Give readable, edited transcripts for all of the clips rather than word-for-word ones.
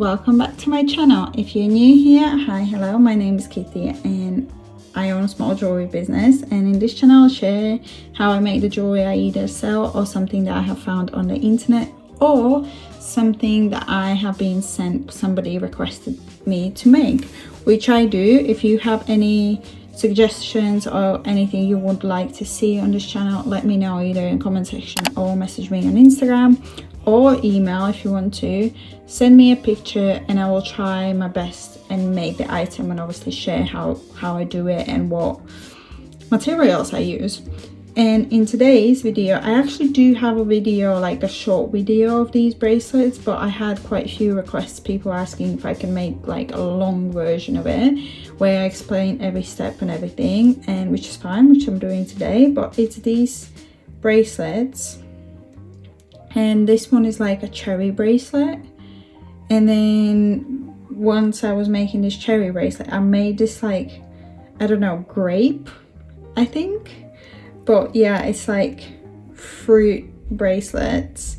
welcome back to my channel. If you're new here, hi, hello, my name is Kitty and I own a small jewelry business, and in this channel I'll share how I make the jewelry I either sell or something that I have found on the internet or something that I have been sent, somebody requested me to make, which I do. If you have any suggestions or anything you would like to see on this channel, let me know either in comment section or message me on Instagram or email if you want to. Send me a picture and I will try my best and make the item, and obviously share how I do it and what materials I use. And in today's video, I actually do have a video, like a short video of these bracelets, but I had quite a few requests, people asking if I can make like a long version of it where I explain every step and everything, and which is fine, which I'm doing today. But it's these bracelets, and this one is like a cherry bracelet. And then once I was making this cherry bracelet, I made this like, I don't know, grape, I think. But yeah, it's like fruit bracelets,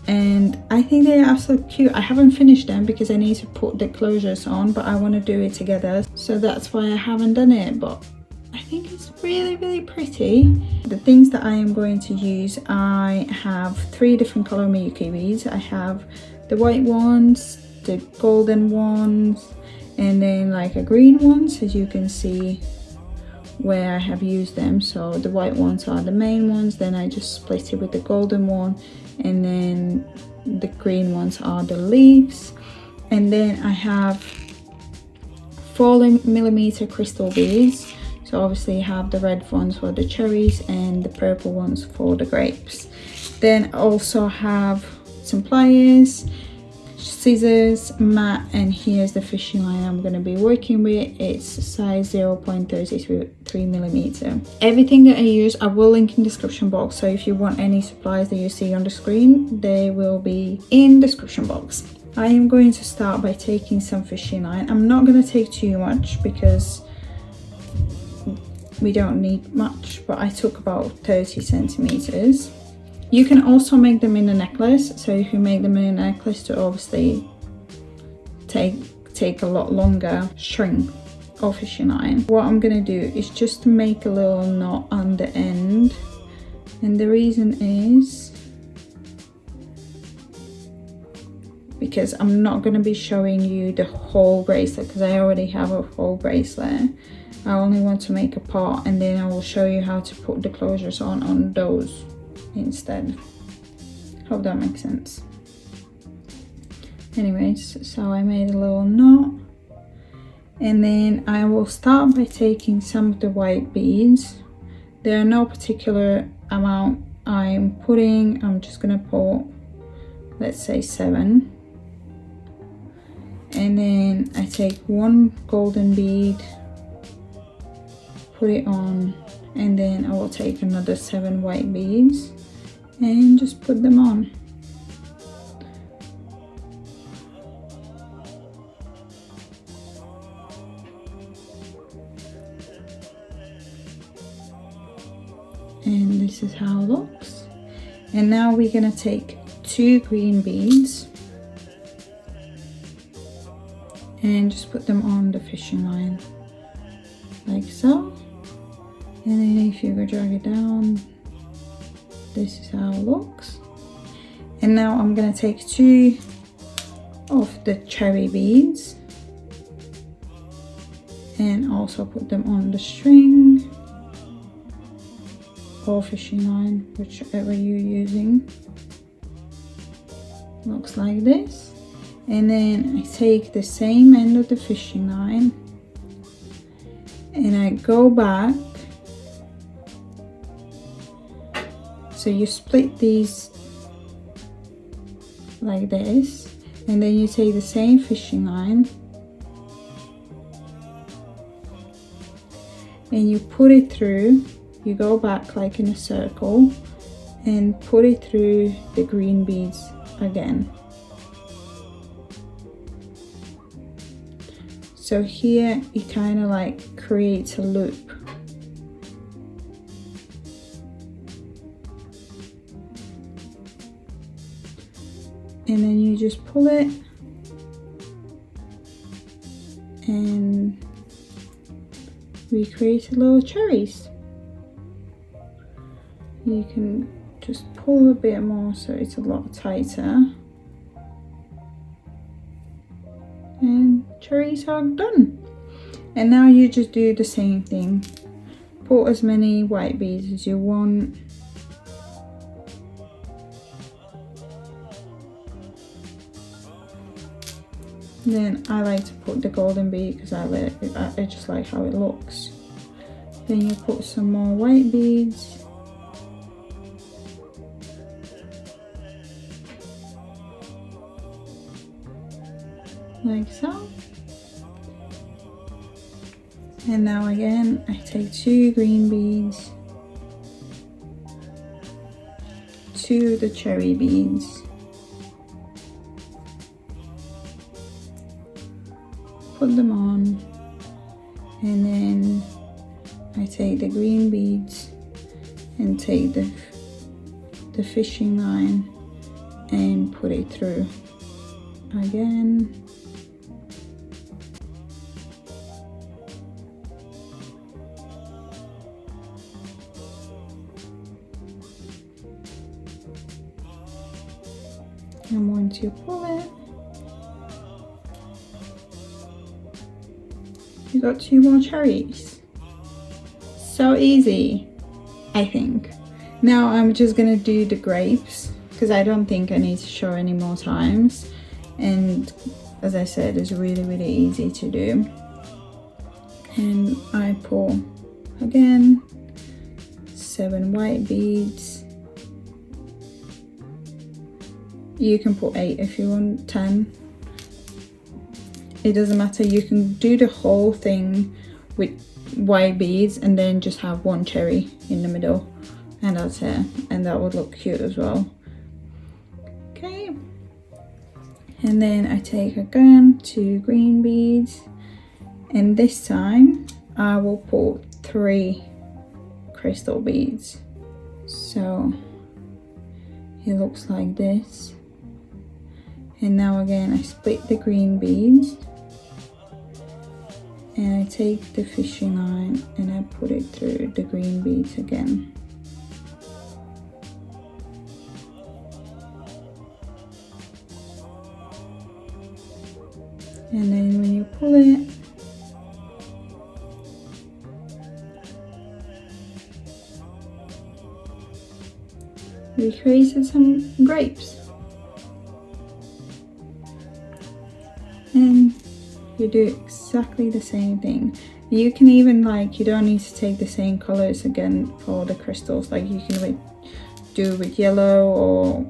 and I think they are so cute. I haven't finished them because I need to put the closures on, but I want to do it together, so that's why I haven't done it. But I think it's really pretty. The things that I am going to use, I have 3 different color Miyuki beads. I have the white ones, the golden ones, and then like a green ones, as you can see where I have used them. So the white ones are the main ones, then I just split it with the golden one, and then the green ones are the leaves. And then I have 4mm crystal beads. So obviously you have the red ones for the cherries and the purple ones for the grapes. Then I also have some pliers, scissors, mat, and here's the fishing line I'm going to be working with. It's size 0.33mm. Everything that I use I will link in the description box, so if you want any supplies that you see on the screen, they will be in the description box. I am going to start by taking some fishing line. I'm not going to take too much because we don't need much, but I took about 30 centimeters. You can also make them in a necklace, so if you make them in a necklace to obviously take a lot longer string or fishing line. What I'm gonna do is just to make a little knot on the end, and the reason is because I'm not gonna be showing you the whole bracelet because I already have a whole bracelet. I only want to make a part, and then I will show you how to put the closures on those instead. Hope that makes sense. Anyways, so I made a little knot, and then I will start by taking some of the white beads. There are no particular amount I'm putting. I'm just gonna put, let's say 7, and then I take 1 golden bead, put it on, and then I will take another 7 white beads and just put them on. And this is how it looks. And now we're gonna take 2 green beads and just put them on the fishing line like so. And then if you go drag it down, this is how it looks. And now I'm gonna take 2 of the cherry beads and also put them on the string or fishing line, whichever you're using. Looks like this. And then I take the same end of the fishing line and I go back. So you split these like this, and then you take the same fishing line and you put it through. You go back like in a circle and put it through the green beads again. So here it kind of like creates a loop. And then you just pull it and we created little cherries. You can just pull a bit more so it's a lot tighter, and cherries are done. And now you just do the same thing. Put as many white beads as you want. Then I like to put the golden bead because I just like how it looks. Then you put some more white beads. Like so. And now again, I take 2 green beads, 2 of the cherry beads, put them on, and then I take the green beads and take the fishing line and put it through again. And once you pull it, you got 2 more cherries. So easy, I think. Now I'm just gonna do the grapes because I don't think I need to show any more times. And as I said, it's really easy to do. And I pull again 7 white beads. You can put 8 if you want, 10. It doesn't matter. You can do the whole thing with white beads and then just have 1 cherry in the middle, and that's it. And that would look cute as well. Okay. And then I take again 2 green beads, and this time I will put 3 crystal beads. So it looks like this. And now again I split the green beads and I take the fishing line and I put it through the green beads again. And then when you pull it, we created some grapes. And you do exactly the same thing. You can even, like, you don't need to take the same colors again for the crystals. Like, you can do with yellow or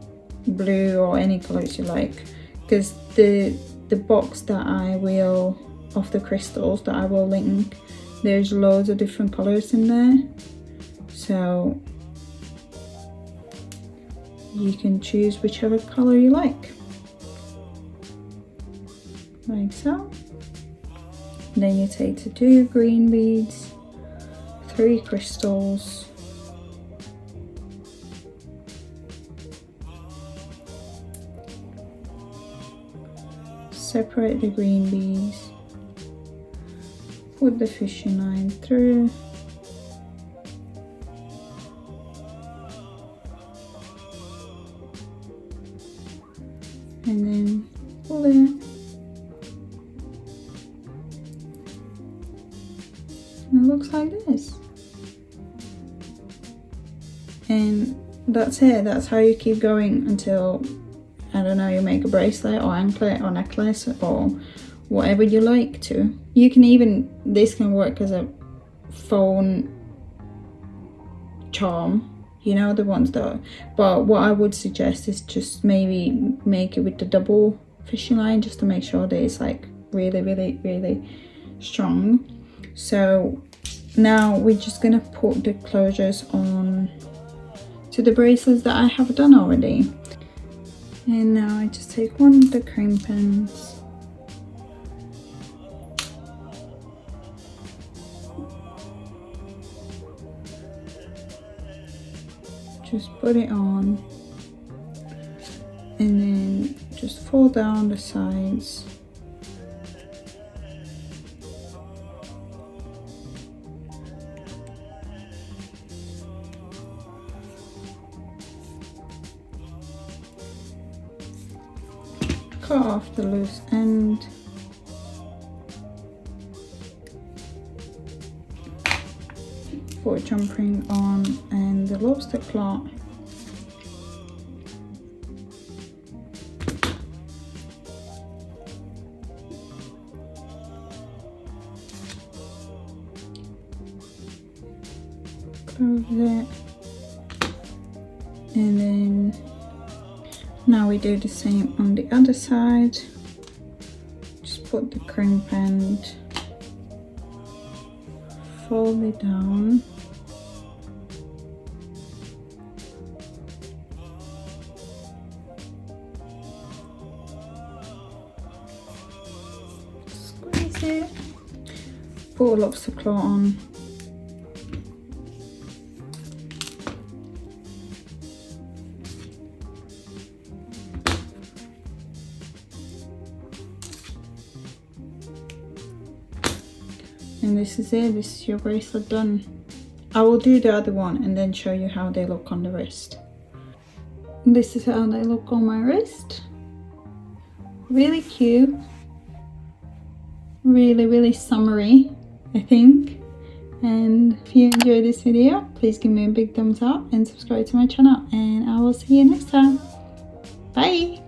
blue or any colors you like, because the box that I will of the crystals that I will link, there's loads of different colors in there, so you can choose whichever color you like. Like so. Then you take the 2 green beads, 3 crystals, separate the green beads, put the fishing line through, and then pull it. It looks like this, and that's it. That's how you keep going until, I don't know, you make a bracelet or anklet or necklace or whatever you like to. You can even, this can work as a phone charm, you know, the ones that, but what I would suggest is just maybe make it with the double fishing line, just to make sure that it's like really strong. So now we're just gonna put the closures on to the bracelets that I have done already. And now I just take one of the cream pens, just put it on, and then just fold down the sides cut off the loose end. Put a jump ring on and the lobster claw. Close it. And then now we do the same on the other side. Just put the crimp end, fold it down, squeeze it, put a lobster claw on. And this is it, this is your bracelet done. I will do the other one and then show you how they look on the wrist. This is how they look on my wrist. Really cute. Really summery, I think. And if you enjoyed this video, please give me a big thumbs up and subscribe to my channel. And I will see you next time. Bye!